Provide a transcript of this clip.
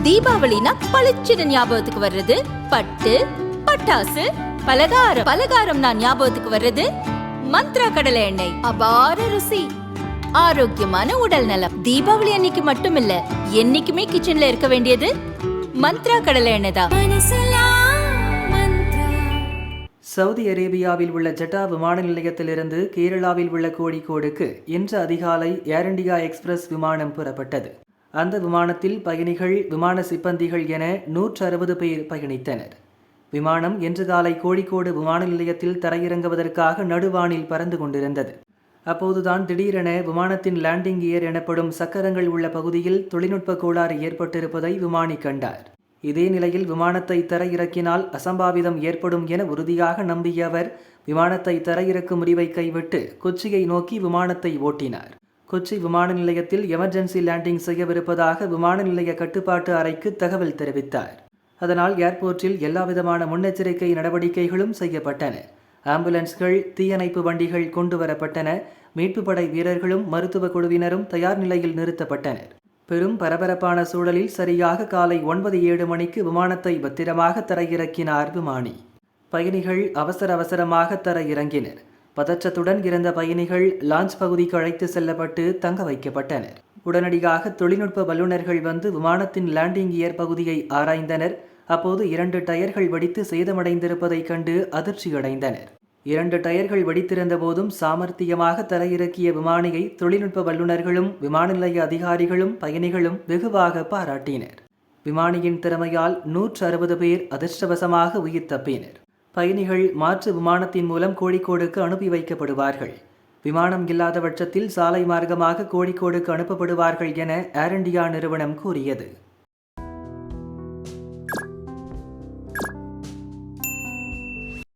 தீபாவளினா பளிச்சுன்னு ஞாபகத்துக்கு வர்றது பட்டு, பட்டாசு, பலகாரம். பலகாரம்னா ஞாபகத்துக்கு வர்றது மந்த்ரா கடலை எண்ணெய். அபார ருசி, ஆரோக்கியமான உடல் நலம். தீபாவளி அன்னைக்கு மட்டும் இல்ல, என்னைக்குமே கிச்சன்ல இருக்க வேண்டியது மந்த்ரா கடலை எண்ணெய் தான். சவுதி அரேபியாவில் உள்ள ஜட்டா விமான நிலையத்திலிருந்து கேரளாவில் உள்ள கோழிக்கோடுக்கு இன்று அதிகாலை ஏர் இண்டியா எக்ஸ்பிரஸ் விமானம் புறப்பட்டது. அந்த விமானத்தில் பயணிகள், விமான சிப்பந்திகள் என 160 பேர் பயணித்தனர். விமானம் இன்று காலை கோழிக்கோடு விமான நிலையத்தில் தரையிறங்குவதற்காக நடுவானில் பறந்து கொண்டிருந்தது. அப்போதுதான் திடீரென விமானத்தின் லேண்டிங் கியர் எனப்படும் சக்கரங்கள் உள்ள பகுதியில் தொழில்நுட்ப கோளாறு ஏற்பட்டிருப்பதை விமானி கண்டார். இதே நிலையில் விமானத்தை தரையிறக்கினால் அசம்பாவிதம் ஏற்படும் என உறுதியாக நம்பிய அவர் விமானத்தை தரையிறக்கும் முடிவை கைவிட்டு கொச்சியை நோக்கி விமானத்தை ஓட்டினார். கொச்சி விமான நிலையத்தில் எமர்ஜென்சி லேண்டிங் செய்யவிருப்பதாக விமான நிலைய கட்டுப்பாட்டு அறைக்கு தகவல் தெரிவித்தார். அதனால் ஏர்போர்ட்டில் எல்லாவிதமான முன்னெச்சரிக்கை நடவடிக்கைகளும் செய்யப்பட்டன. ஆம்புலன்ஸ்கள், தீயணைப்பு வண்டிகள் கொண்டு வரப்பட்டன. மீட்பு படை வீரர்களும் மருத்துவ குழுவினரும் தயார் நிலையில் நிறுத்தப்பட்டனர். பெரும் பரபரப்பான சூழலில் சரியாக காலை 9:07 மணிக்கு விமானத்தை பத்திரமாக தரையிறக்கினார் விமானி. பயணிகள் அவசரமாக தரையிறங்கினர். பதற்றத்துடன் இருந்த பயணிகள் லான்ச் பகுதிக்கு அழைத்து செல்லப்பட்டு தங்க வைக்கப்பட்டனர். உடனடியாக தொழில்நுட்ப வல்லுநர்கள் வந்து விமானத்தின் லேண்டிங் கியர் பகுதியை ஆராய்ந்தனர். அப்போது 2 டயர்கள் வெடித்து சேதமடைந்திருப்பதைக் கண்டு அதிர்ச்சியடைந்தனர். 2 டயர்கள் வெடித்திருந்த போதும் சாமர்த்தியமாக தரையிறக்கிய விமானியை தொழில்நுட்ப வல்லுநர்களும் விமான நிலைய அதிகாரிகளும் பயணிகளும் வெகுவாக பாராட்டினர். விமானியின் திறமையால் 160 பேர் அதிர்ஷ்டவசமாக உயிர் தப்பினர். பயணிகள் மாற்று விமானத்தின் மூலம் கோழிக்கோடுக்கு அனுப்பி வைக்கப்படுவார்கள். விமானம் இல்லாத பட்சத்தில் சாலை மார்க்கமாக கோழிக்கோடுக்கு அனுப்பப்படுவார்கள் என ஏர் இண்டியா நிறுவனம் கூறியது.